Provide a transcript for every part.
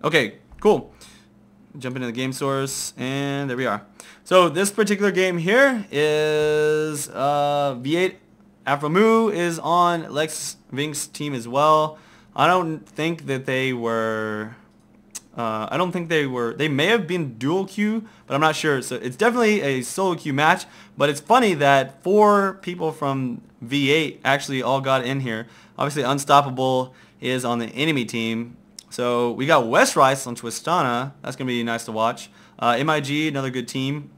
Okay, cool. Jump into the game source, and there we are. So this particular game here is v8 Afromu is on Lexvink's team as well. I don't think that they were... I don't think they were... They may have been dual queue, but I'm not sure. So it's definitely a solo queue match. But it's funny that 4 people from V8 actually all got in here. Obviously, Unstoppable is on the enemy team. So we got West Rice on Twistana. That's going to be nice to watch. MIG, another good team.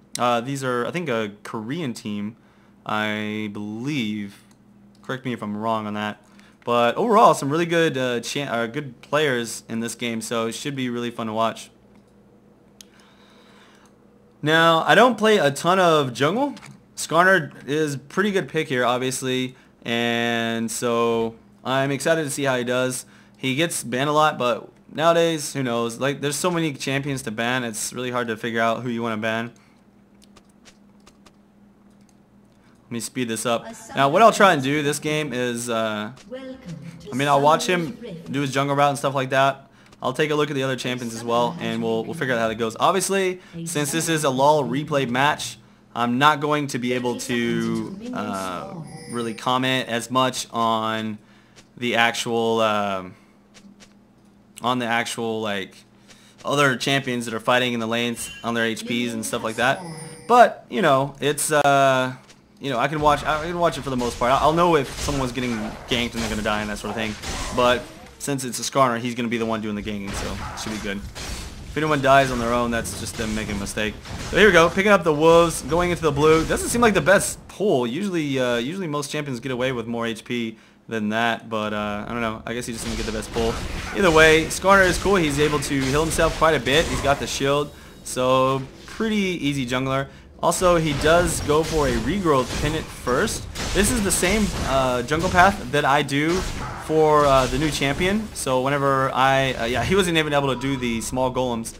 These are, I think, a Korean team, I believe. Correct me if I'm wrong on that. But overall, some really good good players in this game, so it should be really fun to watch. Now, I don't play a ton of jungle. Skarner is a pretty good pick here, obviously, and so I'm excited to see how he does. He gets banned a lot, but nowadays, who knows? Like, there's so many champions to ban, it's really hard to figure out who you want to ban. Let me speed this up. Now, what I'll try and do this game is, I'll watch him do his jungle route and stuff like that. I'll take a look at the other champions as well, and we'll figure out how that goes. Obviously, since this is a LoL replay match, I'm not going to be able to really comment as much on the actual, like, other champions that are fighting in the lanes on their HPs and stuff like that. But you know, it's you know, I can watch it for the most part. I'll know if someone's getting ganked and they're gonna die and that sort of thing. But since it's a Skarner, he's gonna be the one doing the ganking, so it should be good. If anyone dies on their own, that's just them making a mistake. So here we go, picking up the wolves, going into the blue. Doesn't seem like the best pull. Usually most champions get away with more HP than that, but I don't know. I guess he just didn't get the best pull. Either way, Skarner is cool. He's able to heal himself quite a bit. He's got the shield, so pretty easy jungler. Also, he does go for a regrowth pennant first. This is the same jungle path that I do for the new champion. So whenever yeah, he wasn't even able to do the small golems.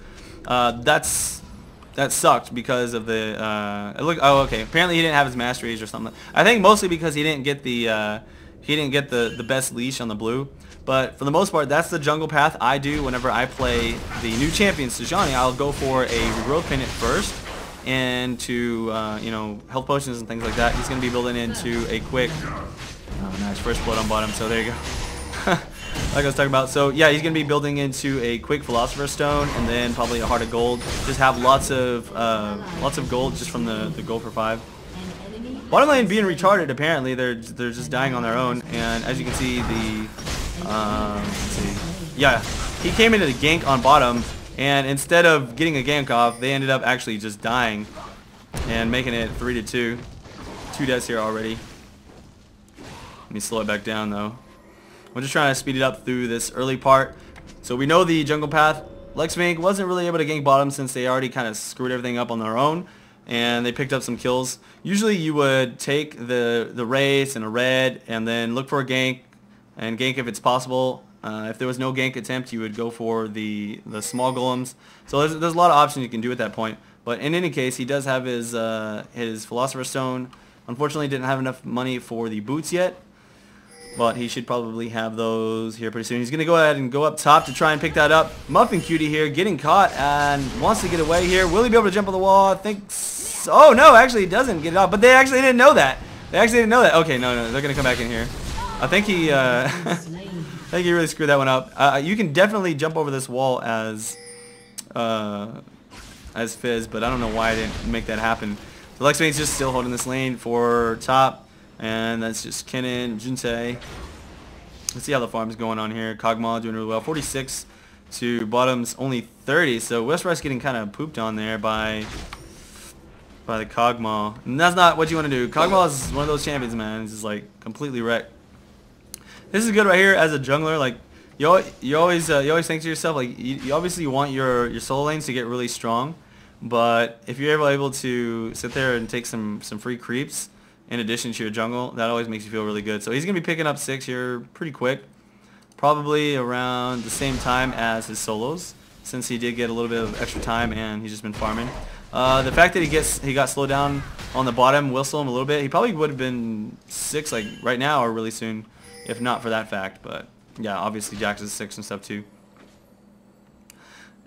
That sucked because of the oh, okay. Apparently he didn't have his masteries or something. I think mostly because he didn't get the best leash on the blue. But for the most part, that's the jungle path I do whenever I play the new champion Sejani. I'll go for a regrowth pennant first, and to you know, health potions and things like that. He's going to be building into a quick, oh nice, first blood on bottom, so there you go. Like I was talking about, so yeah, he's going to be building into a quick Philosopher's Stone, and then probably a Heart of Gold. Just have lots of gold just from the gold for 5. Bottom lane being retarded, apparently they're just dying on their own, and as you can see, let's see, yeah, he came into the gank on bottom. And instead of getting a gank off, they ended up actually just dying and making it 3-2. 2 deaths here already. Let me slow it back down though. I'm just trying to speed it up through this early part. So we know the jungle path. Lexvink wasn't really able to gank bottom since they already kind of screwed everything up on their own, and they picked up some kills. Usually you would take the race and a red and then look for a gank and gank if it's possible. If there was no gank attempt, you would go for the small golems. So there's a lot of options you can do at that point. But in any case, he does have his Philosopher's Stone. Unfortunately, didn't have enough money for the boots yet, but he should probably have those here pretty soon. He's going to go ahead and go up top to try and pick that up. Muffin Cutie here getting caught and wants to get away here. Will he be able to jump on the wall? I think so. Oh, no, actually he doesn't get it off, but they actually didn't know that. They actually didn't know that. Okay, no, they're going to come back in here. I think he... I think he really screwed that one up. You can definitely jump over this wall as Fizz, but I don't know why I didn't make that happen. So Lexvink's just still holding this lane for top, and that's just Kennen, Junsei. Let's see how the farm's going on here. Kog'Maw doing really well. 46 to bottom's only 30, so West Rice getting kind of pooped on there by the Kog'Maw. And that's not what you want to do. Kog'Maw is one of those champions, man. He's just like completely wrecked. This is good right here as a jungler. Like you always think to yourself, like you obviously want your solo lanes to get really strong, but if you're able to sit there and take some free creeps in addition to your jungle, that always makes you feel really good. So he's gonna be picking up 6 here pretty quick, probably around the same time as his solos, since he did get a little bit of extra time and he's just been farming. The fact that he got slowed down on the bottom will slow him a little bit. He probably would have been 6 like right now or really soon, if not for that fact. But yeah, obviously Jax is 6 and stuff too.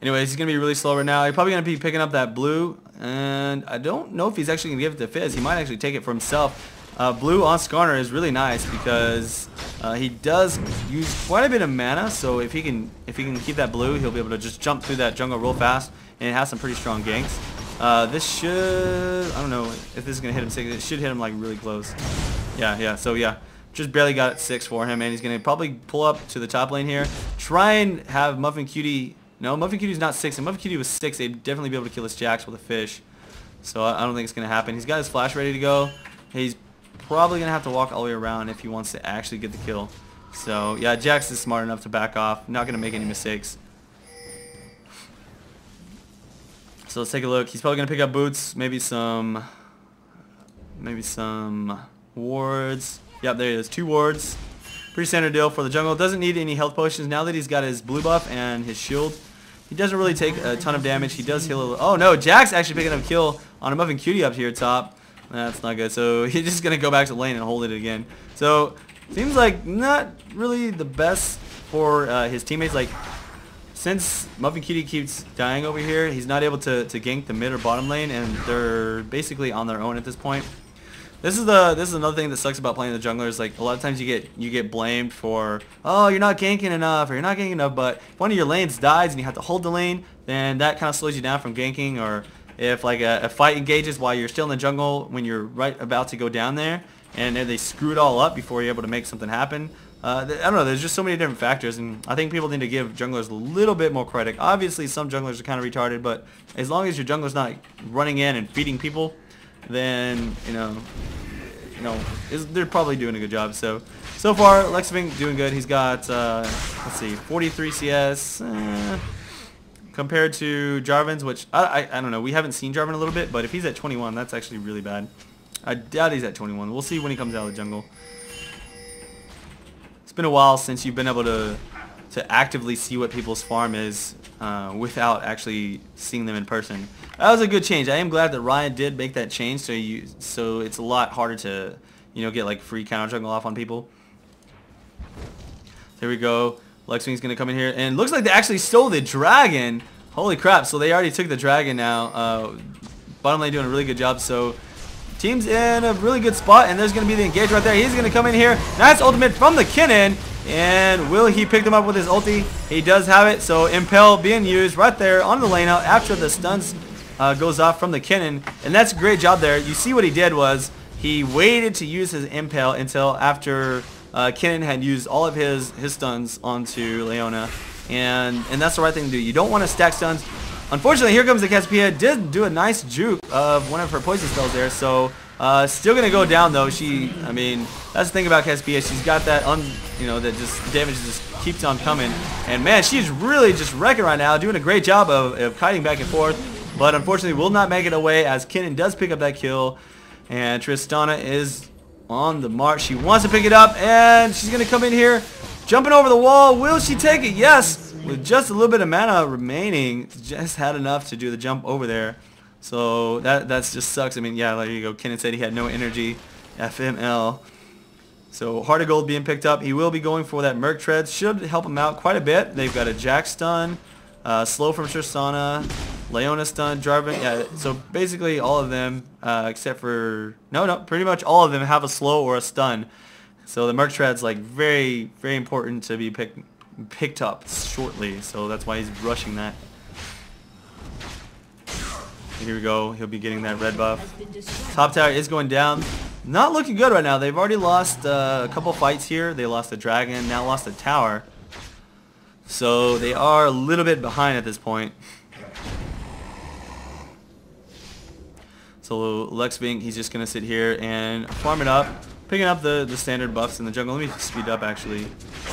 Anyways, he's going to be really slow right now. He's probably going to be picking up that blue. And I don't know if he's actually going to give it to Fizz. He might actually take it for himself. Blue on Skarner is really nice because he does use quite a bit of mana. So if he can keep that blue, he'll be able to just jump through that jungle real fast. And it has some pretty strong ganks. This should, I don't know if this is going to hit him 6. It should hit him like really close. Yeah. So yeah, just barely got 6 for him. And he's going to probably pull up to the top lane here. Try and have Muffin Cutie. No, Muffin Cutie's not 6. If Muffin Cutie was 6, they'd definitely be able to kill his Jax with a fish. So I don't think it's going to happen. He's got his flash ready to go. He's probably going to have to walk all the way around if he wants to actually get the kill. So yeah, Jax is smart enough to back off. Not going to make any mistakes. So let's take a look. He's probably going to pick up boots. Maybe some wards. Yep, there it is. 2 wards. Pretty standard deal for the jungle. Doesn't need any health potions. Now that he's got his blue buff and his shield, he doesn't really take a ton of damage. He does heal a little. Oh no, Jax actually picking up a kill on a Muffin Cutie up here top. That's not good. So he's just going to go back to lane and hold it again. So seems like not really the best for his teammates. Like, since Muffin Cutie keeps dying over here, he's not able to gank the mid or bottom lane, and they're basically on their own at this point. This is another thing that sucks about playing the junglers. Like, a lot of times you get blamed for, oh, you're not ganking enough, or you're not ganking enough. But if one of your lanes dies and you have to hold the lane, then that kind of slows you down from ganking. Or if like a fight engages while you're still in the jungle when you're right about to go down there, and then they screw it all up before you're able to make something happen. I don't know. There's just so many different factors, and I think people need to give junglers a little bit more credit. Obviously, some junglers are kind of retarded, but as long as your jungler's not running in and feeding people, then they're probably doing a good job. So far, Lexvink doing good. He's got let's see, 43 CS compared to Jarvan's, which I don't know. We haven't seen Jarvan a little bit, but if he's at 21, that's actually really bad. I doubt he's at 21. We'll see when he comes out of the jungle. It's been a while since you've been able to actively see what people's farm is without actually seeing them in person. That was a good change. I am glad that Ryan did make that change, so it's a lot harder to get like free counter jungle off on people. There we go. Lexvink's gonna come in here, and looks like they actually stole the dragon. Holy crap! So they already took the dragon now. Bottom lane doing a really good job. So team's in a really good spot, and there's gonna be the engage right there. He's gonna come in here. Nice ultimate from the Kinnan. And will he pick them up with his ulti? He does have it. So Impel being used right there on the lane out after the stuns goes off from the Kinnan. And that's a great job there. You see what he did was he waited to use his Impel until after Kinnan had used all of his stuns onto Leona. And that's the right thing to do. You don't want to stack stuns. Unfortunately, here comes the Cassiopeia. Did do a nice juke of one of her poison spells there. So still gonna go down though. I mean, that's the thing about Cassiopeia. She's got that that just damage just keeps on coming. And man, she's really just wrecking right now, doing a great job of kiting back and forth. But unfortunately, will not make it away as Kinnan does pick up that kill. And Tristana is on the march. She wants to pick it up, and she's gonna come in here, jumping over the wall. Will she take it? Yes. With just a little bit of mana remaining, just had enough to do the jump over there. So that's just sucks. I mean, yeah, there you go. Kinnan said he had no energy. FML. So Heart of Gold being picked up. He will be going for that Merc Treads. Should help him out quite a bit. They've got a Jax stun, slow from Tristana, Leona stun, Jarvan. Yeah, so basically all of them, except for pretty much all of them have a slow or a stun. So the Merc Treads like very, very important to be picked up shortly. So that's why he's rushing that. Here we go. He'll be getting that red buff. Top tower is going down. Not looking good right now. They've already lost a couple fights here. They lost the dragon, now lost the tower. So they are a little bit behind at this point. So Lexvink, he's just going to sit here and farm it up. Picking up the standard buffs in the jungle. Let me speed up actually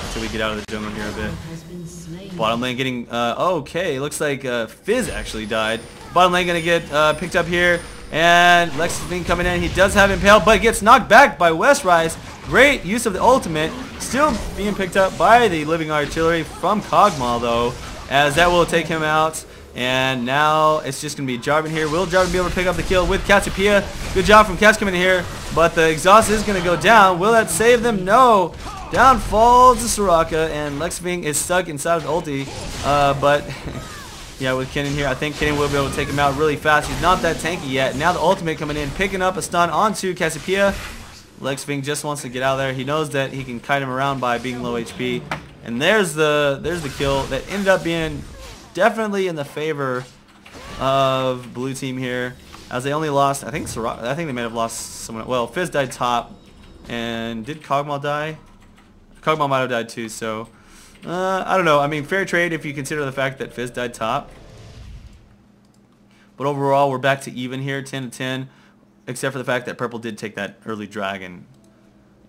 until we get out of the jungle here a bit. Bottom lane getting, okay, looks like Fizz actually died. Bottom lane going to get picked up here. And Lexvink coming in. He does have Impale, but gets knocked back by Westrise. Great use of the ultimate. Still being picked up by the Living Artillery from Kog'Maw, though, as that will take him out. And now it's just going to be Jarvan here. Will Jarvan be able to pick up the kill with Cassiopeia? Good job from Cass coming in here. But the exhaust is going to go down. Will that save them? No. Down falls the Soraka, and Lexvink is stuck inside of the ulti. But Yeah, with Kennen here, I think Kennen will be able to take him out really fast. He's not that tanky yet. Now the ultimate coming in, picking up a stun onto Cassiopeia. Lexvink just wants to get out of there. He knows that he can kite him around by being low HP. And there's the kill that ended up being definitely in the favor of blue team here, as they only lost, I think they may have lost someone. Well, Fizz died top, and did Kog'Maw die? Kog'Maw might have died too, so I don't know. I mean, fair trade if you consider the fact that Fizz died top. But overall, we're back to even here, 10 to 10, except for the fact that purple did take that early dragon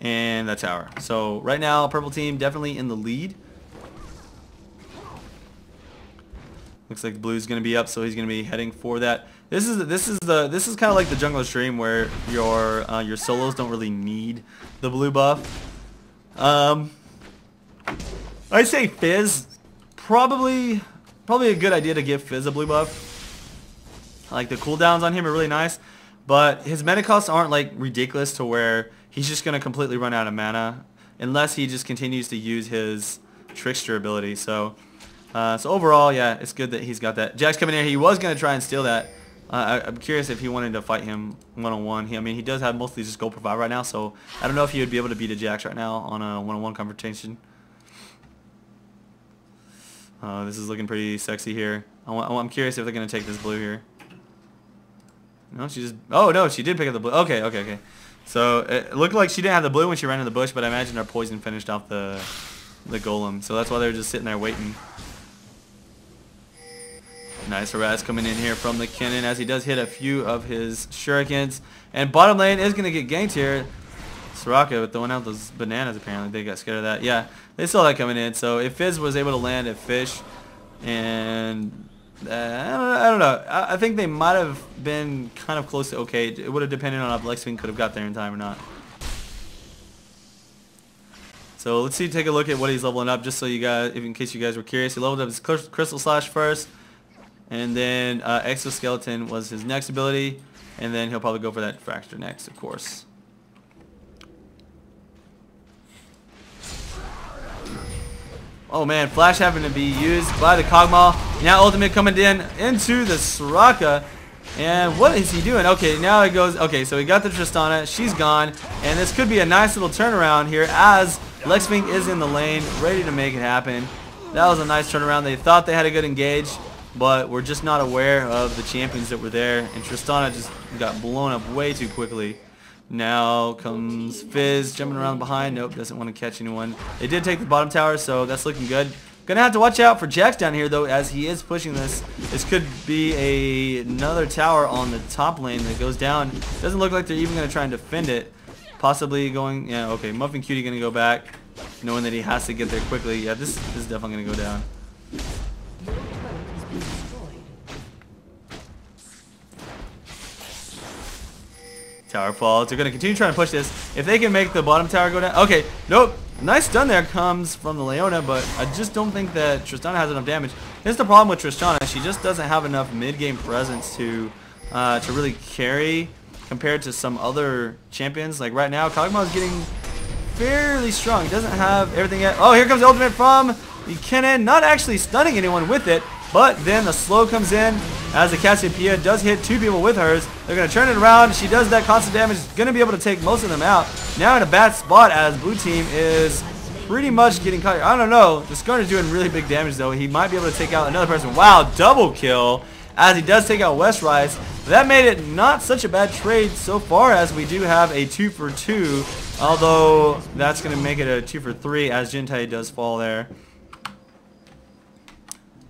and that tower. So right now, purple team definitely in the lead. Looks like blue's going to be up, so he's going to be heading for that. This is kind of like the jungler's dream, where your solos don't really need the blue buff. I'd say Fizz, probably a good idea to give Fizz a blue buff. Like the cooldowns on him are really nice, but his mana costs aren't like ridiculous to where he's just going to completely run out of mana unless he just continues to use his trickster ability. So overall, yeah, it's good that he's got that. Jack's coming in here. He was going to try and steal that. I'm curious if he wanted to fight him one-on-one. I mean, he does have mostly just gold per 5 right now, so I don't know if he would be able to beat a Jax right now on a one-on-one confrontation. This is looking pretty sexy here. I'm curious if they're going to take this blue here. No, she just... Oh, no, she did pick up the blue. Okay. So it looked like she didn't have the blue when she ran in the bush, but I imagine her poison finished off the golem. So that's why they were just sitting there waiting. Nice harass coming in here from the Kennen as he does hit a few of his shurikens. And bottom lane is going to get ganked here. Soraka with throwing out those bananas, apparently. They got scared of that. Yeah, they saw that coming in. So if Fizz was able to land a fish, and I don't know. I think they might have been kind of close to okay. It would have depended on if Lexvink could have got there in time or not. So let's take a look at what he's leveling up, just so you guys, in case you guys were curious. He leveled up his Crystal Slash first. And then Exoskeleton was his next ability, and then he'll probably go for that Fracture next, of course. Oh man, Flash having to be used by the Kog'Maw. Now ultimate coming in into the Soraka. And what is he doing? Okay, now it goes, okay, so he got the Tristana, she's gone, and this could be a nice little turnaround here as Lexvink is in the lane, ready to make it happen. That was a nice turnaround. They thought they had a good engage, but we're just not aware of the champions that were there, and Tristana just got blown up way too quickly. Now comes Fizz jumping around behind. Nope, doesn't want to catch anyone. They did take the bottom tower, so that's looking good. Gonna have to watch out for Jax down here though, as he is pushing this. This could be another tower on the top lane that goes down. Doesn't look like they're even gonna try and defend it. Possibly going, yeah, okay, Muffin Cutie gonna go back, knowing that he has to get there quickly. Yeah, this is definitely gonna go down. Tower falls. They're going to continue trying to push this. If they can make the bottom tower go down. Okay, nope. Nice stun there comes from the Leona, but I just don't think that Tristana has enough damage. Here's the problem with Tristana. She just doesn't have enough mid-game presence to really carry compared to some other champions. Like right now, Kog'Maw is getting fairly strong. He doesn't have everything yet. Oh, here comes the ultimate from the Kennen. Not actually stunning anyone with it, but then the slow comes in as the Cassiopeia does hit 2 people with hers. They're going to turn it around. She does that constant damage. Going to be able to take most of them out. Now in a bad spot as blue team is pretty much getting caught. I don't know. The Skarner's doing really big damage though. He might be able to take out another person. Wow, double kill as he does take out West Rise. That made it not such a bad trade so far, as we do have a 2 for 2. Although that's going to make it a 2 for 3 as Jintai does fall there.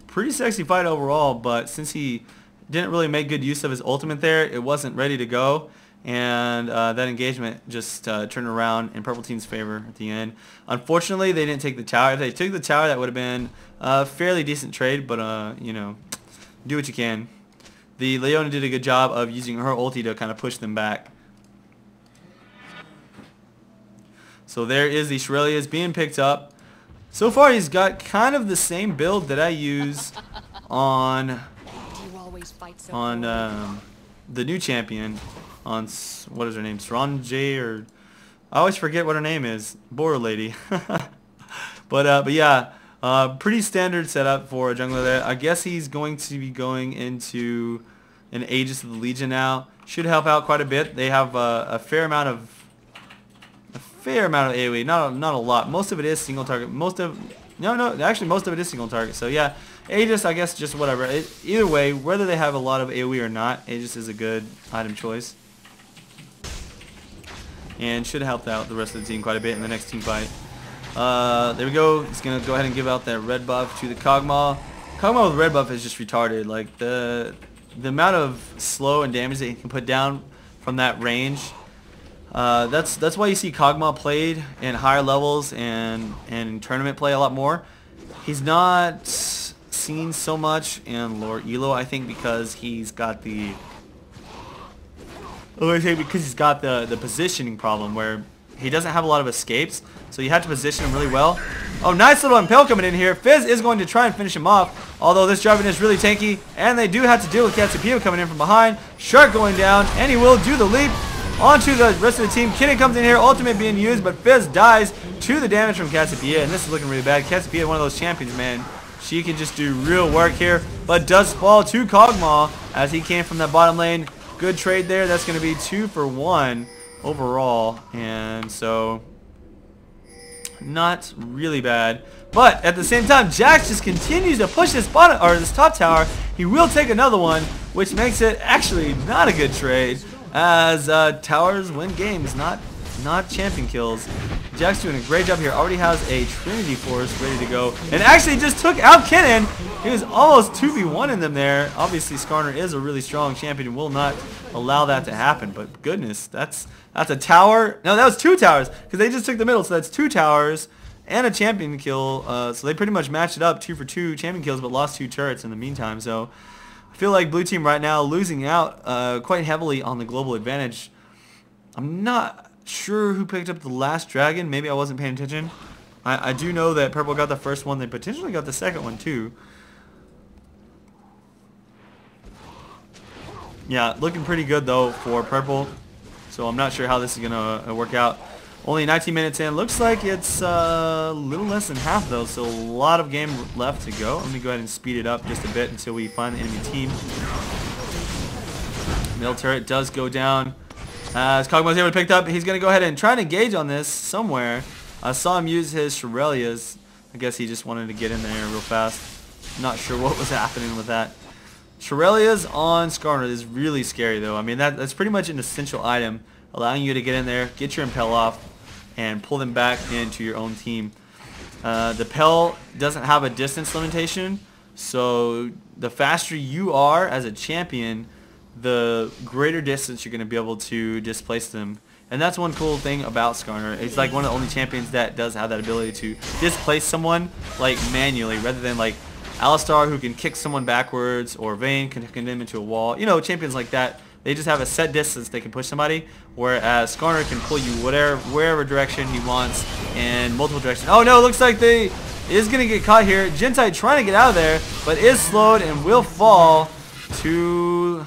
Pretty sexy fight overall, but since he didn't really make good use of his ultimate there, it wasn't ready to go, and that engagement just turned around in purple team's favor at the end. Unfortunately, they didn't take the tower. If they took the tower, that would have been a fairly decent trade, but you know, do what you can. The Leona did a good job of using her ulti to kind of push them back. So there is the Shurelia's being picked up. So far, he's got kind of the same build that I use on the new champion, on what is her name, Sranje, or I always forget what her name is, Boar Lady. But yeah, Pretty standard setup for a jungler there. I guess he's going to be going into an Aegis of the Legion now. Should help out quite a bit. They have a fair amount of AoE. Not a lot. Most of it is single target. Actually most of it is single target. So yeah, Aegis, I guess, just whatever. Either way, whether they have a lot of AoE or not, Aegis is a good item choice. And should help out the rest of the team quite a bit in the next team fight. There we go. He's going to go ahead and give out that red buff to the Kog'Maw. Kog'Maw with red buff is just retarded. Like, the amount of slow and damage that he can put down from that range. That's why you see Kog'Maw played in higher levels and in tournament play a lot more. He's not seen so much in lower elo, I think, because he's got the positioning problem where he doesn't have a lot of escapes, so you have to position him really well. Oh, nice little impale coming in here. Fizz is going to try and finish him off, although this Jarvan is really tanky, and they do have to deal with Cassiopeia coming in from behind. Shark going down, and he will do the leap onto the rest of the team. Kidding comes in here, ultimate being used, but Fizz dies to the damage from Cassiopeia, and this is looking really bad. Cassiopeia, one of those champions, man. She can just do real work here, but does fall to Kog'Maw as he came from that bottom lane. Good trade there. That's going to be 2 for 1 overall, and so not really bad. But at the same time, Jax just continues to push this bottom or this top tower. He will take another one, which makes it actually not a good trade, as towers win games, not champion kills. Jax doing a great job here. Already has a Trinity Force ready to go, and actually just took out Kennen. He was almost 2v1 in them there. Obviously, Skarner is a really strong champion and will not allow that to happen. But goodness, that's a tower. No, that was 2 towers because they just took the middle. So that's 2 towers and a champion kill. So they pretty much matched it up, 2 for 2 champion kills, but lost 2 turrets in the meantime. So I feel like blue team right now losing out quite heavily on the global advantage. I'm not sure who picked up the last dragon. Maybe I wasn't paying attention. I do know that purple got the first one. They potentially got the second one too. Yeah, looking pretty good though for purple. So I'm not sure how this is gonna work out. Only 19 minutes in. Looks like it's a little less than half though. So a lot of game left to go. Let me go ahead and speed it up just a bit until we find the enemy team. Middle turret does go down. As Kog'Maw's able to pick up, he's going to go ahead and try to engage on this somewhere. I saw him use his Shirelias. I guess he just wanted to get in there real fast. Not sure what was happening with that. Shirelias on Skarner is really scary though. I mean, that's pretty much an essential item, allowing you to get in there, get your impel off, and pull them back into your own team. The Pel doesn't have a distance limitation, so the faster you are as a champion, the greater distance you're going to be able to displace them. And that's one cool thing about Skarner. He's like one of the only champions that does have that ability to displace someone like manually, rather than like Alistar, who can kick someone backwards, or Vayne can kick them into a wall. You know, champions like that, they just have a set distance they can push somebody, whereas Skarner can pull you wherever direction he wants in multiple directions. Oh no, looks like they is going to get caught here. Gentai trying to get out of there, but is slowed and will fall to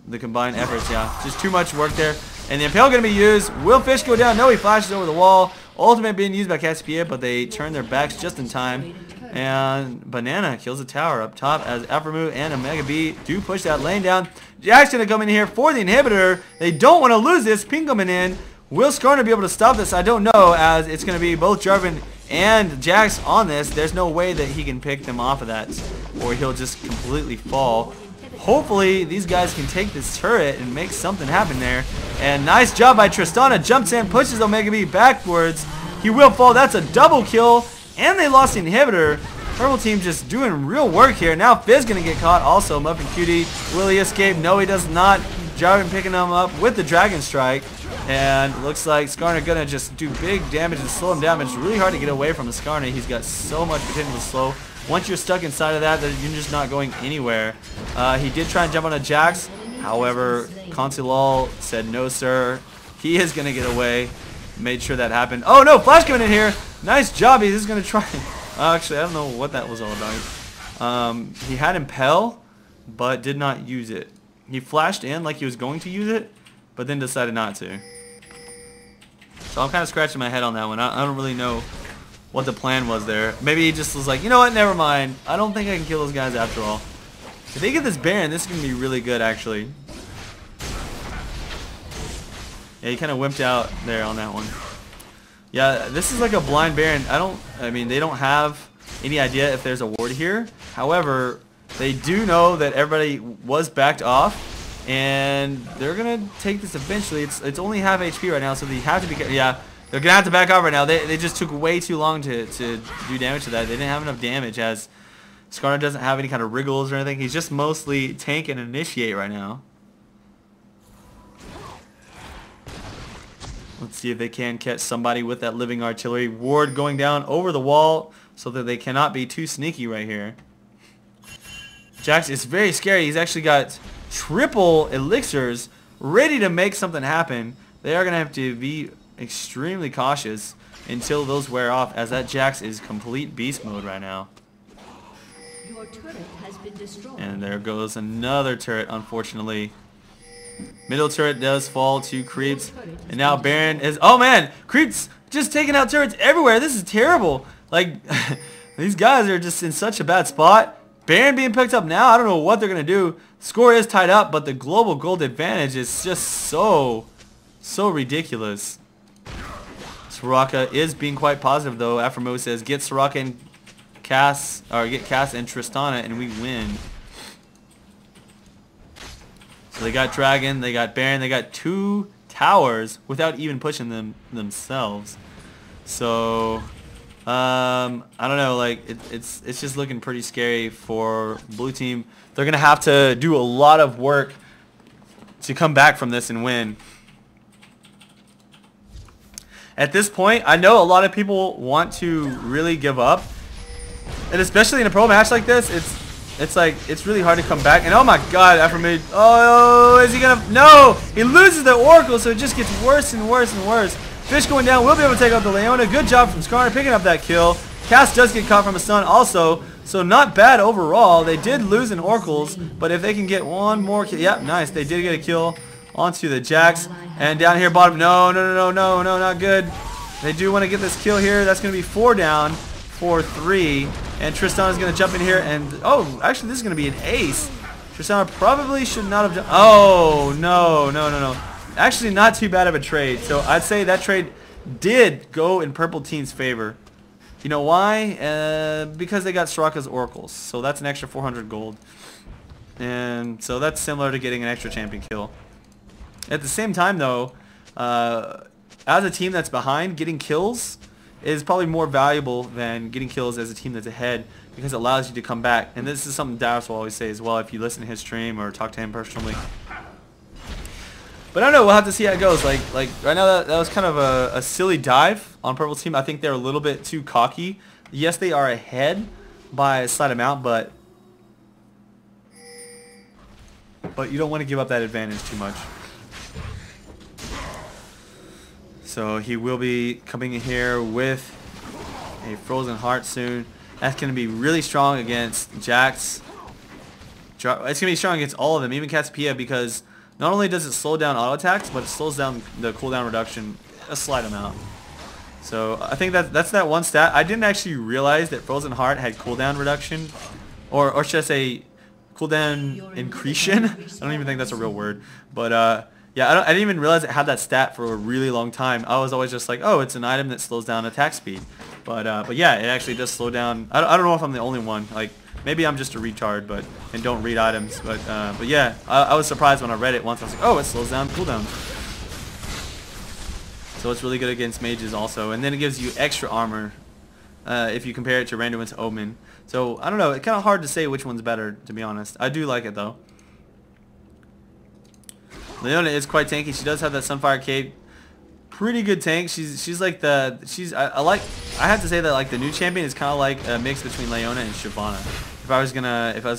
the combined efforts. Yeah, just too much work there. And the Impale going to be used. Will Fish go down? No, he flashes over the wall. Ultimate being used by Cassiopeia, but they turn their backs just in time. And Banana kills the tower up top as Aphromoo and Omega B do push that lane down. Jack's going to come in here for the inhibitor. They don't want to lose this. Ping coming in. Will Skarner be able to stop this? I don't know, as it's going to be both Jarvan and Jax on this. There's no way that he can pick them off of that, or he'll just completely fall. Hopefully these guys can take this turret and make something happen there. And nice job by Tristana. Jumps in, pushes Omega B backwards. He will fall. That's a double kill. And they lost the inhibitor. Purple team just doing real work here. Now Fizz going to get caught also. Muffin Cutie. Will he escape? No, he does not. Jarvan picking him up with the Dragon Strike. And looks like Skarner going to just do big damage and slow him down. It's really hard to get away from the Skarner. He's got so much potential to slow. Once you're stuck inside of that, you're just not going anywhere. He did try and jump on a Jax. However, Consulal said no, sir. He is going to get away. Made sure that happened. Oh, no. Flash coming in here. Nice job. He's just going to try. Actually, I don't know what that was all about. He had Impel, but did not use it. He flashed in like he was going to use it, but then decided not to. So I'm kind of scratching my head on that one. I don't really know what the plan was there. Maybe he just was like, you know what, never mind. I don't think I can kill those guys after all. If they get this Baron, this is going to be really good, actually. Yeah, he kind of wimped out there on that one. Yeah, this is like a blind Baron. I mean, they don't have any idea if there's a ward here. However, they do know that everybody was backed off. And they're going to take this eventually. It's only half HP right now, so they have to be... Yeah, they're going to have to back off right now. They just took way too long to do damage to that. They didn't have enough damage, as Skarner doesn't have any kind of wriggles or anything. He's just mostly tank and initiate right now. Let's see if they can catch somebody with that living artillery. Ward going down over the wall so that they cannot be too sneaky right here. Jax is very scary. He's actually got triple elixirs ready to make something happen. They are going to have to be extremely cautious until those wear off, as that Jax is complete beast mode right now. Your turret has been destroyed. And there goes another turret, unfortunately. Middle turret does fall to creeps. And now Baron is... Oh man! Creeps just taking out turrets everywhere. This is terrible. Like, these guys are just in such a bad spot. Baron being picked up now. I don't know what they're going to do. Score is tied up, but the global gold advantage is just so ridiculous. Soraka is being quite positive, though. Aframo says, get Soraka and Cass, or get Cass and Tristana, and we win. So they got Dragon, they got Baron, they got 2 towers without even pushing them themselves. So I don't know, like it's just looking pretty scary for blue team. They're gonna have to do a lot of work to come back from this and win. At this point, I know a lot of people want to really give up, and especially in a pro match like this, it's really hard to come back. And oh my god, after mid, oh, is he gonna? No, he loses the Oracle, so it just gets worse and worse and worse. Fish going down, will be able to take out the Leona. Good job from Skarner picking up that kill. Cass does get caught from a stun also, so not bad overall. They did lose in Oracles, but if they can get one more kill, yep, nice. They did get a kill onto the Jax. And down here bottom, no, not good. They do want to get this kill here. That's going to be 4 down, 4-3. And Tristana is going to jump in here and, oh, actually this is going to be an ace. Tristana probably should not have jumped. Oh, no. Actually not too bad of a trade. So I'd say that trade did go in purple team's favor. You know why? Because they got Soraka's Oracles. So that's an extra 400 gold. And so that's similar to getting an extra champion kill. At the same time, though, as a team that's behind, getting kills is probably more valuable than getting kills as a team that's ahead, because it allows you to come back. And this is something Darius will always say as well if you listen to his stream or talk to him personally. But I don't know, we'll have to see how it goes. Like right now, that was kind of a silly dive on purple team. I think they're a little bit too cocky. Yes, they are ahead by a slight amount, but you don't want to give up that advantage too much. So he will be coming in here with a Frozen Heart soon. That's going to be really strong against Jax. It's going to be strong against all of them, even Cassiopeia, because not only does it slow down auto attacks, but it slows down the cooldown reduction a slight amount. So I think that's that one stat. I didn't actually realize that Frozen Heart had cooldown reduction, or should I say cooldown incretion? I don't even think that's a real word, but yeah, I didn't even realize it had that stat for a really long time. I was always just like, oh, it's an item that slows down attack speed. But yeah, it actually does slow down. I don't know if I'm the only one. Like, maybe I'm just a retard, and don't read items. But yeah, I was surprised when I read it once. I was like, oh, it slows down cooldown. So it's really good against mages also. And then it gives you extra armor if you compare it to Randuin's Omen. So I don't know. It's kind of hard to say which one's better, to be honest. I do like it though. Leona is quite tanky. She does have that Sunfire Cape. Pretty good tank. She's like I have to say that like the new champion is kind of like a mix between Leona and Shyvana. If I was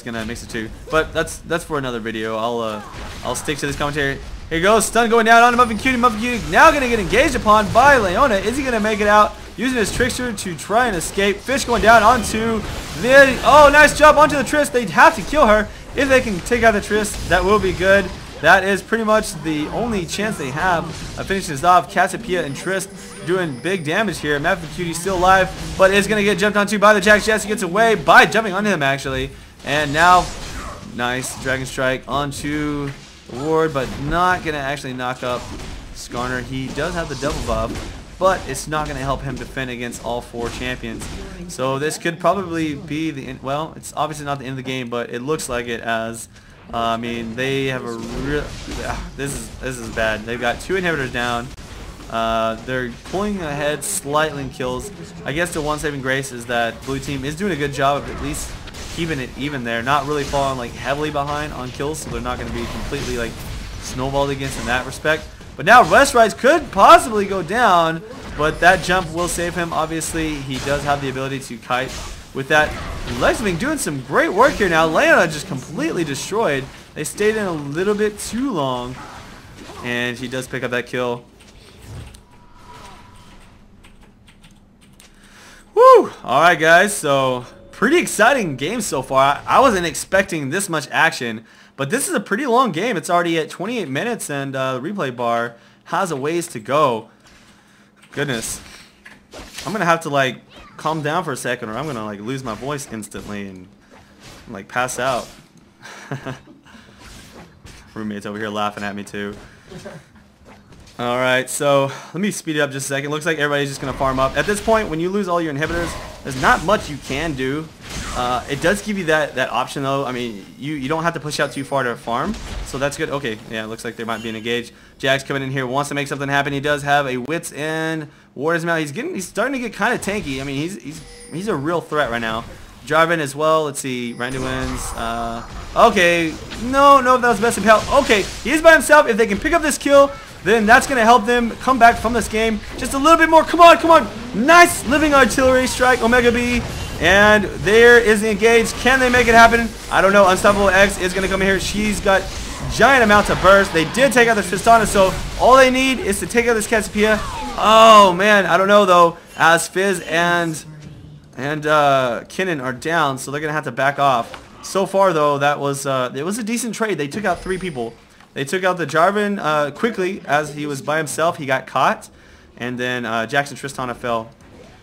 gonna mix the two, but that's for another video. I'll stick to this commentary. Here goes, stun going down on Muffin Cutie. Muffin Cutie now gonna get engaged upon by Leona. Is he gonna make it out? Using his trickster to try and escape. Fish going down onto the, oh, nice jump onto the Triss. They have to kill her. If they can take out the Triss, that will be good. that is pretty much the only chance they have of finishing this off. Cassiopeia and Trist doing big damage here. Maverick Cutie still alive, but is going to get jumped onto by the Jax. Jesse gets away by jumping onto him, actually. And now, nice Dragon Strike onto the ward, but not going to actually knock up Skarner. He does have the double buff, but it's not going to help him defend against all 4 champions. So this could probably be the end. Well, it's obviously not the end of the game, but it looks like it as... I mean, they have a real... This is bad. They've got 2 inhibitors down. They're pulling ahead slightly in kills. I guess the one saving grace is that blue team is doing a good job of at least keeping it even there. Not really falling like heavily behind on kills, so they're not going to be completely like snowballed against in that respect. But now Rest Rides could possibly go down, but that jump will save him. Obviously, he does have the ability to kite. With that, Lexvink doing some great work here now. Leona just completely destroyed. They stayed in a little bit too long, and he does pick up that kill. Woo! Alright guys, so pretty exciting game so far. I wasn't expecting this much action, but this is a pretty long game. It's already at 28 minutes, and the replay bar has a ways to go. Goodness. I'm going to have to like calm down for a second, or I'm gonna like lose my voice instantly and like pass out. Roommate's over here laughing at me too. Alright, so let me speed it up just a second. Looks like everybody's just gonna farm up. At this point, when you lose all your inhibitors, there's not much you can do. It does give you that option though. I mean, you don't have to push out too far to farm, so that's good. Okay, yeah, it looks like there might be an engage. Jax coming in here, wants to make something happen. He does have a Wits and Ward is out. He's starting to get kind of tanky. I mean, he's a real threat right now. Jarvan as well. Let's see, Randy wins. Okay, no, that was best of help. Okay, he's by himself. If they can pick up this kill, then that's going to help them come back from this game just a little bit more. Come on. Nice living artillery strike, Omega B. And there is the engage. Can they make it happen? I don't know. Unstoppable X is going to come in here. She's got giant amounts of burst. They did take out the Tristana, so all they need is to take out this Cassiopeia. Oh, man. I don't know, though, as Fizz and Kinnan are down, so they're going to have to back off. So far, though, that was it was a decent trade. They took out 3 people. They took out the Jarvan quickly as he was by himself. He got caught, and then Jackson Tristana fell.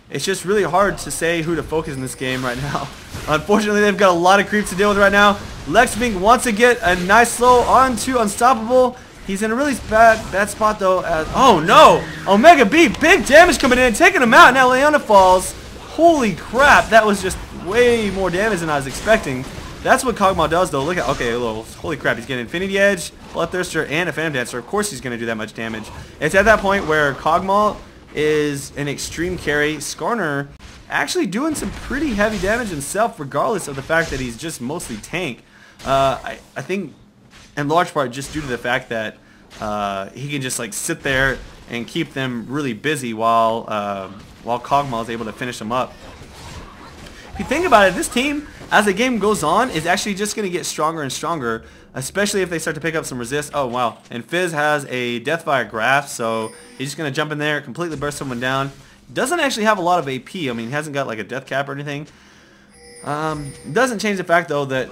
It's just really hard to say who to focus in this game right now. Unfortunately, they've got a lot of creeps to deal with right now. Lexvink wants to get a nice slow onto Unstoppable. He's in a really bad spot, though. Oh, no! Omega B, big damage coming in, taking him out. Now Leona falls. Holy crap, that was just way more damage than I was expecting. That's what Kog'Maw does, though. Look at, okay, holy crap, he's getting Infinity Edge, Bloodthirster, and a Phantom Dancer. Of course he's going to do that much damage. It's at that point where Kog'Maw is an extreme carry. Skarner actually doing some pretty heavy damage himself, regardless of the fact that he's just mostly tank. I think in large part just due to the fact that he can just like sit there and keep them really busy while Kog'Maw is able to finish them up. If you think about it, this team, as the game goes on, is actually just going to get stronger and stronger, especially if they start to pick up some resist. Oh, wow. And Fizz has a Deathfire Grasp, so he's just going to jump in there, completely burst someone down. Doesn't actually have a lot of AP. I mean, he hasn't got like a death cap or anything. Doesn't change the fact, though, that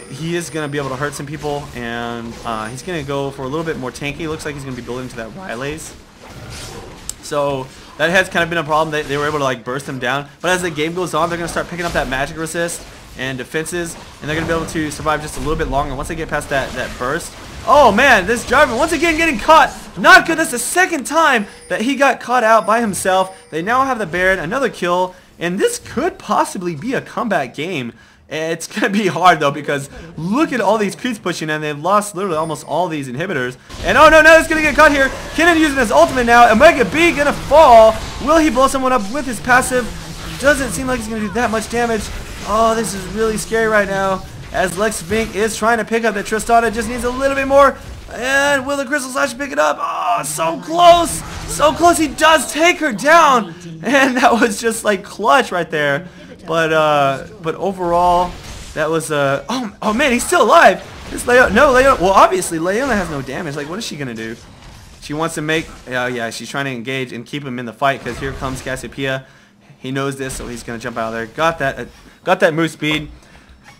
he is going to be able to hurt some people, and he's going to go for a little bit more tanky. Looks like he's going to be building to that Rylays. So that has kind of been a problem. They were able to like burst them down, but as the game goes on, they're going to start picking up that magic resist and defenses, and they're going to be able to survive just a little bit longer once they get past that burst. Oh man, this Jarvan once again getting caught. Not good. That's the second time that he got caught out by himself. They now have the Baron, another kill, and this could possibly be a comeback game. It's going to be hard, though, because look at all these creeps pushing in. They've lost literally almost all these inhibitors. And oh, no, it's going to get caught here. Kinnan using his ultimate now. Omega B going to fall. Will he blow someone up with his passive? Doesn't seem like he's going to do that much damage. Oh, this is really scary right now, as Lexvink is trying to pick up the Tristana. Just needs a little bit more. And will the Crystal Slash pick it up? Oh, so close. So close. He does take her down. And that was just like clutch right there. But overall, that was oh man, he's still alive. This Leona, no Leona. Well, obviously Leona has no damage. Like, what is she gonna do? She wants to make. Yeah, she's trying to engage and keep him in the fight, because here comes Cassiopeia. He knows this, so he's gonna jump out of there. Got that move speed.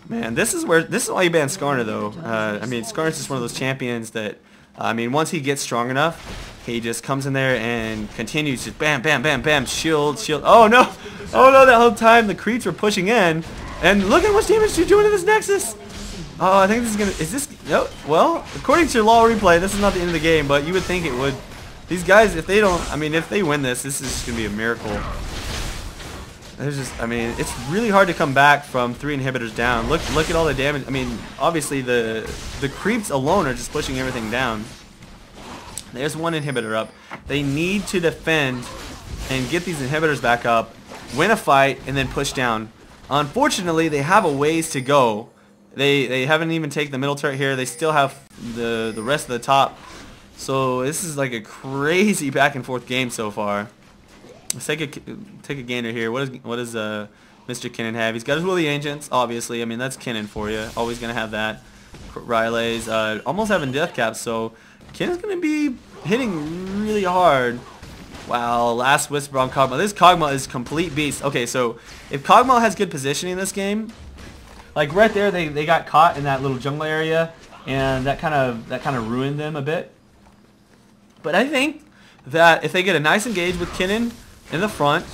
Man, this is why you ban Skarner though. I mean, Skarner's just one of those champions that, I mean, once he gets strong enough, he just comes in there and continues just bam, bam, bam, bam, shield, shield. Oh no, oh no! That whole time the creeps were pushing in, and look at how much damage you're doing to this Nexus. Oh, I think this is gonna. Is this? No. Well, according to law replay, this is not the end of the game, but you would think it would. These guys, if they don't, I mean, if they win this, this is just gonna be a miracle. There's just, I mean, it's really hard to come back from 3 inhibitors down. Look at all the damage. I mean, obviously the creeps alone are just pushing everything down. There's 1 inhibitor up. They need to defend and get these inhibitors back up, win a fight, and then push down. Unfortunately, they have a ways to go. They haven't even taken the middle turret here. They still have the rest of the top. So this is like a crazy back and forth game so far. Let's take a gander here. What does Mr. Kinnan have? He's got his Willy Ancients, obviously. I mean, that's Kinnan for you. Always gonna have that. Rileys, almost having death caps, so Kinnan's gonna be hitting really hard. Wow, last whisper on Kog'Maw. This Kog'Maw is complete beast. Okay, so if Kog'Maw has good positioning in this game, like right there, they got caught in that little jungle area, and that kind of ruined them a bit. But I think that if they get a nice engage with Kinnan in the front,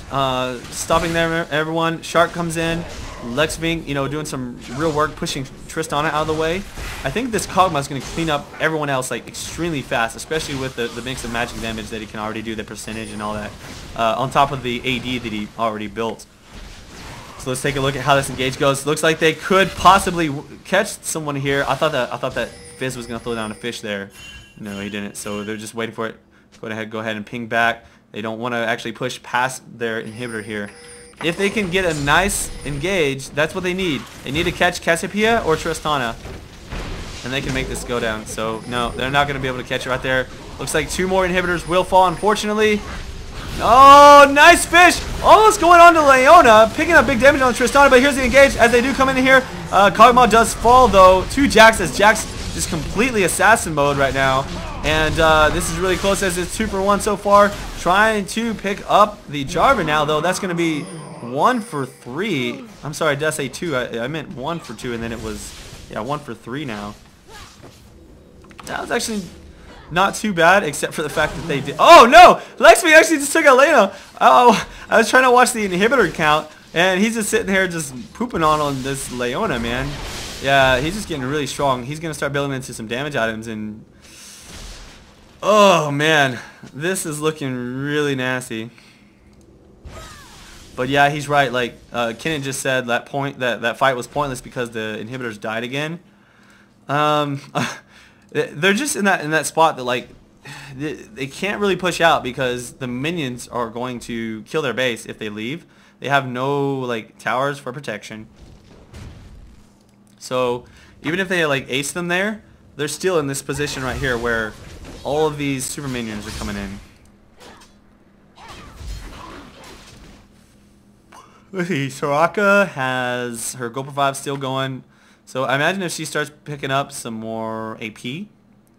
stopping them, everyone, Shark comes in, Lexvink, you know, doing some real work, pushing Tristana out of the way. I think this Kog'Maw is going to clean up everyone else like extremely fast, especially with the mix of magic damage that he can already do, the percentage and all that, on top of the AD that he already built. So let's take a look at how this engage goes. Looks like they could possibly catch someone here. I thought that Fizz was going to throw down a fish there. No, he didn't. So they're just waiting for it. Go ahead and ping back. They don't want to actually push past their inhibitor here. If they can get a nice engage, that's what they need. They need to catch Cassiopeia or Tristana, and they can make this go down. So no, they're not going to be able to catch it right there. Looks like 2 more inhibitors will fall, unfortunately. Oh, nice fish! Almost going on to Leona, picking up big damage on Tristana, but here's the engage as they do come in here. Kog'Maw does fall though to Jax, as Jax just completely assassin mode right now. And this is really close as it's 2 for 1 so far. Trying to pick up the Jarvan now, though. That's going to be 1 for 3. I'm sorry, did I say 2? I meant 1 for 2, and then it was, yeah, 1 for 3 now. That was actually not too bad, except for the fact that they did. Oh, no! Lexvink actually just took out Lena. Oh, I was trying to watch the inhibitor count, and he's just sitting here just pooping on this Leona, man. Yeah, he's just getting really strong. He's going to start building into some damage items, and oh man, this is looking really nasty. But yeah, he's right. Like Kinnan just said, that fight was pointless because the inhibitors died again. They're just in that spot that like they can't really push out because the minions are going to kill their base if they leave. They have no like towers for protection. So even if they like ace them there, they're still in this position right here where all of these super minions are coming in. Let's see, Soraka has her Go for 5 still going. So I imagine if she starts picking up some more AP,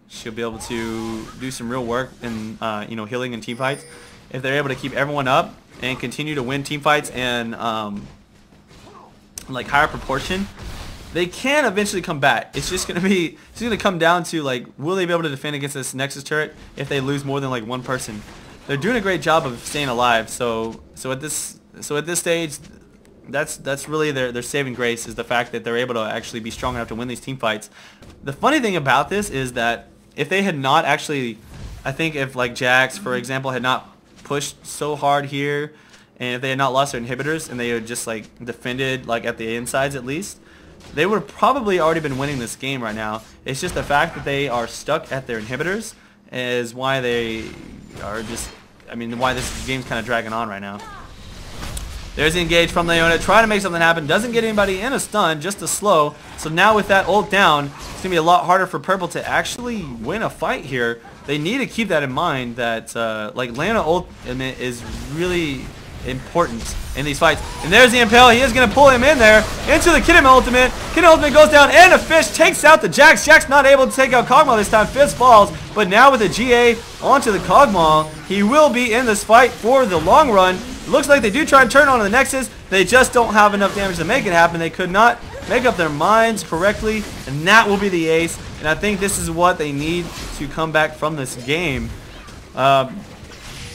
she'll be able to do some real work in you know, healing in team fights. If they're able to keep everyone up and continue to win team fights and like higher proportion, they can eventually come back. It's just gonna come down to like, will they be able to defend against this Nexus turret if they lose more than like 1 person? They're doing a great job of staying alive. So at this stage, that's really their saving grace, is the fact that they're able to actually be strong enough to win these team fights. The funny thing about this is that if they had not actually, I think if like Jax, for example, had not pushed so hard here, and if they had not lost their inhibitors and they had just like defended like at the insides at least, they would have probably already been winning this game right now. It's just the fact that they are stuck at their inhibitors is why they are just, I mean, why this game's kind of dragging on right now. There's the engage from Leona, trying to make something happen. Doesn't get anybody in a stun, just a slow. So now with that ult down, it's going to be a lot harder for Purple to actually win a fight here. They need to keep that in mind, that like Leona ult is really important in these fights. And there's the Impale. He is going to pull him in there into the Kinnan ultimate. Kinnan ultimate goes down, and a fish takes out the Jax. Jax not able to take out Kog'Maw this time. Fizz falls, but now with the GA onto the Kog'Maw, he will be in this fight for the long run. Looks like they do try and turn on the Nexus. They just don't have enough damage to make it happen. They could not make up their minds correctly, and that will be the ace. And I think this is what they need to come back from this game. Up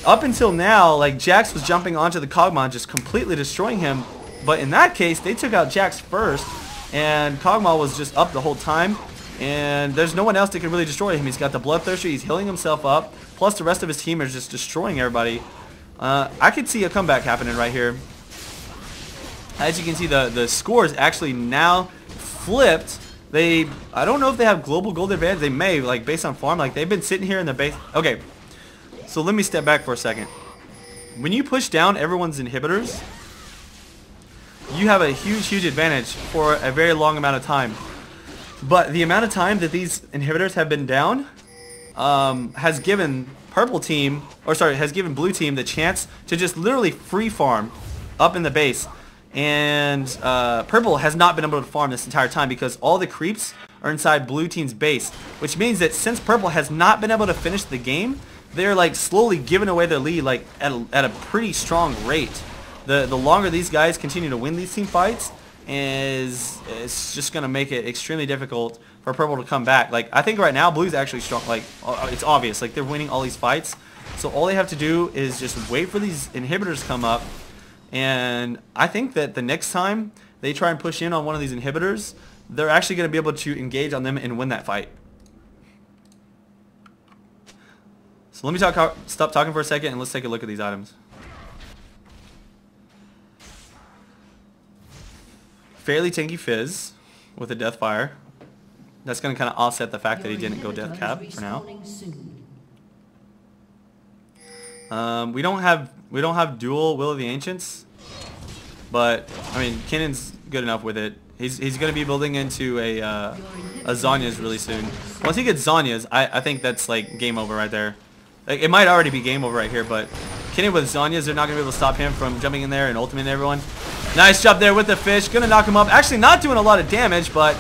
until now, like, Jax was jumping onto the Kog'Maw, just completely destroying him. But in that case, they took out Jax first, and Kog'Maw was just up the whole time. And there's no one else that can really destroy him. He's got the Bloodthirster, he's healing himself up, plus the rest of his team is just destroying everybody. I could see a comeback happening right here. As you can see, the scores actually now flipped. I don't know if they have global gold advantage. They may, like, based on farm. Like, they've been sitting here in the base. Okay, so let me step back for a second. When you push down everyone's inhibitors, you have a huge advantage for a very long amount of time. But the amount of time that these inhibitors have been down has given blue team the chance to just literally free farm up in the base. And purple has not been able to farm this entire time because all the creeps are inside blue team's base, which means that since purple has not been able to finish the game, they're like slowly giving away their lead, like at a pretty strong rate. The longer these guys continue to win these team fights, it's just gonna make it extremely difficult for purple to come back. Like, I think right now blue's actually strong. Like, it's obvious, like, they're winning all these fights, so all they have to do is just wait for these inhibitors to come up. And I think that the next time they try and push in on one of these inhibitors, they're actually going to be able to engage on them and win that fight. So let me stop talking for a second and let's take a look at these items. Fairly tanky Fizz with a Deathfire. That's going to kind of offset the fact that he didn't go Death Cap for now. We don't have dual Will of the Ancients, but I mean, Kinnon's good enough with it. He's going to be building into a Zhonya's really soon. Once he gets Zhonya's, I think that's like game over right there. Like, it might already be game over right here, but Kinnon with Zhonya's, they're not going to be able to stop him from jumping in there and ultimating everyone. Nice job there with the fish. Going to knock him up. Actually not doing a lot of damage, but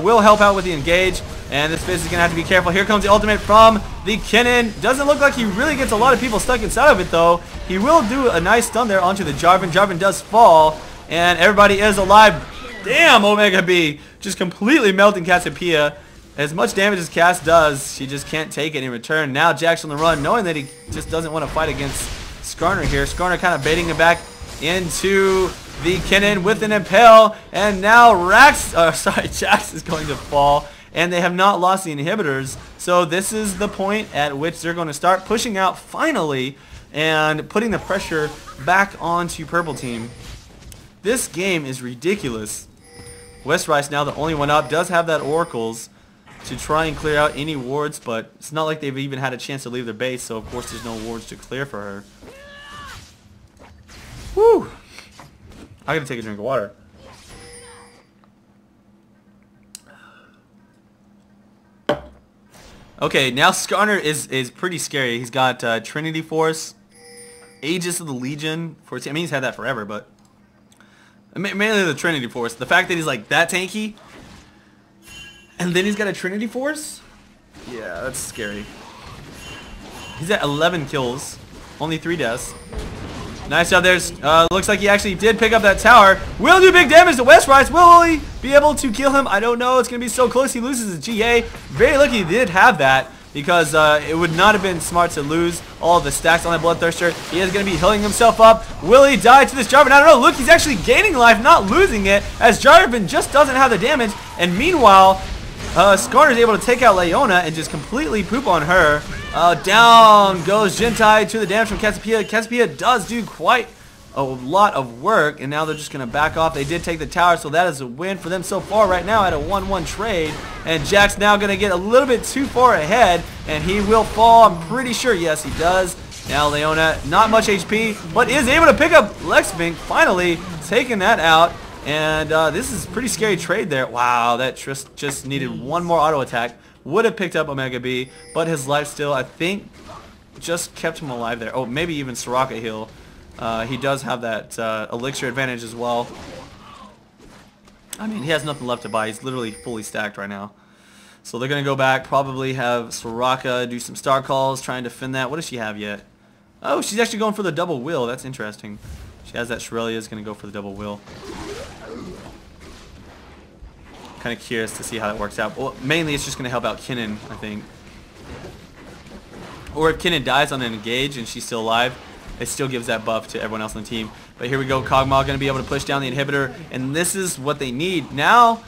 will help out with the engage. And this Fizz is going to have to be careful. Here comes the ultimate from the Kinnon. Doesn't look like he really gets a lot of people stuck inside of it, though. He will do a nice stun there onto the Jarvan. Jarvan does fall, and everybody is alive. Damn, Omega B. Just completely melting Cassiopeia. As much damage as Cass does, she just can't take it in return. Now Jack's on the run, knowing that he just doesn't want to fight against Skarner here. Skarner kind of baiting him back into the Kinnon with an Impale. And now Jax is going to fall. And they have not lost the inhibitors, so this is the point at which they're going to start pushing out finally and putting the pressure back onto purple team. This game is ridiculous. Westrice now the only one up, does have that Oracles to try and clear out any wards, but it's not like they've even had a chance to leave their base, so of course there's no wards to clear for her. Whew! I gotta take a drink of water. Okay, now Skarner is pretty scary. He's got Trinity Force, Aegis of the Legion. I mean, he's had that forever, but mainly the Trinity Force. The fact that he's like that tanky, and then he's got a Trinity Force? Yeah, that's scary. He's at 11 kills, only 3 deaths. Nice job there. Looks like he actually did pick up that tower. Will do big damage to Westrice. Will he be able to kill him? I don't know. It's going to be so close. He loses his GA. Very lucky he did have that, because it would not have been smart to lose all of the stacks on that Bloodthirster. He is going to be healing himself up. Will he die to this Jarvan? I don't know. Look, he's actually gaining life, not losing it, as Jarvan just doesn't have the damage. And meanwhile, Skarner is able to take out Leona and just completely poop on her. Down goes Gentai to the damage from Cassiopeia. Cassiopeia does do quite a lot of work, and now they're just going to back off. They did take the tower, so that is a win for them so far right now at a 1-1 trade. And Jack's now going to get a little bit too far ahead, and he will fall, I'm pretty sure. Yes, he does. Now Leona, not much HP, but is able to pick up Lexvink, finally taking that out. And this is a pretty scary trade there. Wow, that just needed one more auto attack. Would have picked up Omega B, but his life still, I think, just kept him alive there. Oh, maybe even Soraka heal. He does have that elixir advantage as well. I mean, he has nothing left to buy. He's literally fully stacked right now. So they're going to go back, probably have Soraka do some star calls, try and defend that. What does she have yet? Oh, she's actually going for the double will. That's interesting. She has that Shrelia, is going to go for the double will. kind of curious to see how that works out. Well, mainly it's just going to help out Kinnan, I think. Or if Kinnan dies on an engage and she's still alive, it still gives that buff to everyone else on the team. But here we go, Kog'Maw going to be able to push down the inhibitor, and this is what they need. Now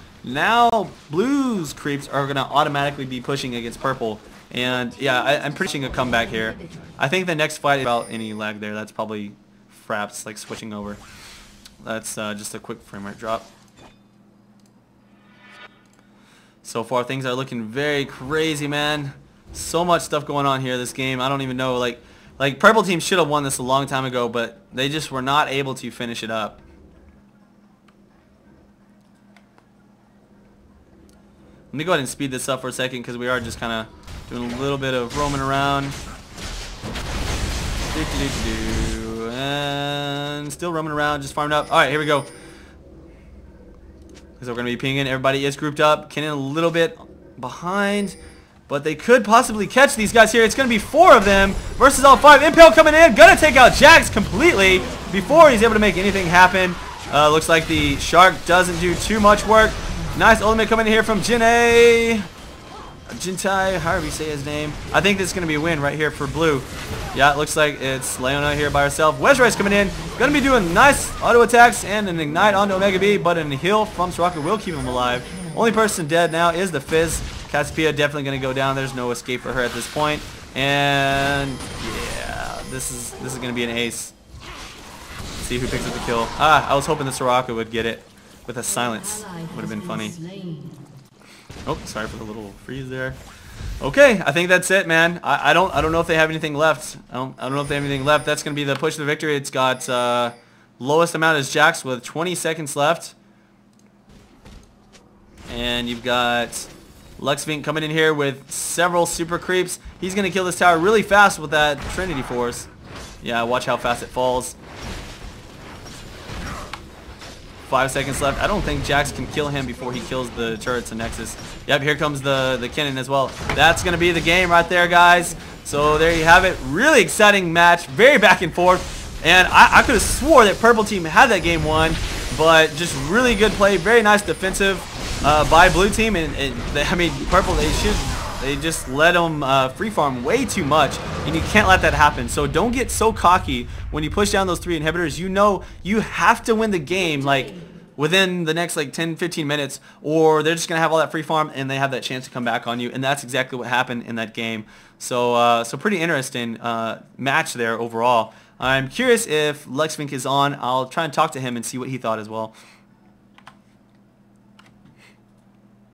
Blue's creeps are going to automatically be pushing against Purple. And yeah, I'm predicting a comeback here. I think the next fight, without any lag there, that's probably Fraps like switching over. That's just a quick frame rate drop. So far things are looking very crazy, man. So much stuff going on here this game. I don't even know, like Purple team should have won this a long time ago, but they just were not able to finish it up. Let me go ahead and speed this up for a second because we are just kind of doing a little bit of roaming around. And still roaming around, just farming up. Alright, here we go. So we're going to be pinging. Everybody is grouped up. Kinnan a little bit behind. But they could possibly catch these guys here. It's going to be 4 of them versus all 5. Impale coming in. Going to take out Jax completely before he's able to make anything happen. Looks like the Shark doesn't do too much work. Nice ultimate coming in here from Jintai, however you say his name. I think this is going to be a win right here for Blue. Yeah, it looks like it's Leona here by herself. Wezrice coming in. Going to be doing nice auto attacks and an ignite onto Omega B, but an heal from Soraka will keep him alive. Only person dead now is the Fizz. Cassiopeia definitely going to go down. There's no escape for her at this point. And yeah, this is going to be an ace. Let's see who picks up the kill. I was hoping the Soraka would get it with a silence. Would have been funny. Oh, sorry for the little freeze there. Okay, I think that's it, man. I don't know if they have anything left. I don't know if they have anything left. That's going to be the push to the victory. It's got lowest amount is Jax with 20 seconds left. And you've got Lexvink coming in here with several super creeps. He's going to kill this tower really fast with that Trinity Force. Yeah, watch how fast it falls. 5 seconds left. I don't think Jax can kill him before he kills the turrets and Nexus. Yep, here comes the Kinnan as well. That's going to be the game right there, guys. So there you have it. Really exciting match. Very back and forth. And I could have swore that Purple team had that game won. But just really good play. Very nice defensive by Blue team. And I mean, Purple, they just let them free farm way too much. And you can't let that happen. So don't get so cocky when you push down those 3 inhibitors. You know you have to win the game like within the next like 10-15 minutes, or they're just gonna have all that free farm and they have that chance to come back on you. And that's exactly what happened in that game. So so pretty interesting match there overall. I'm curious if Lexvink is on. I'll try and talk to him and see what he thought as well.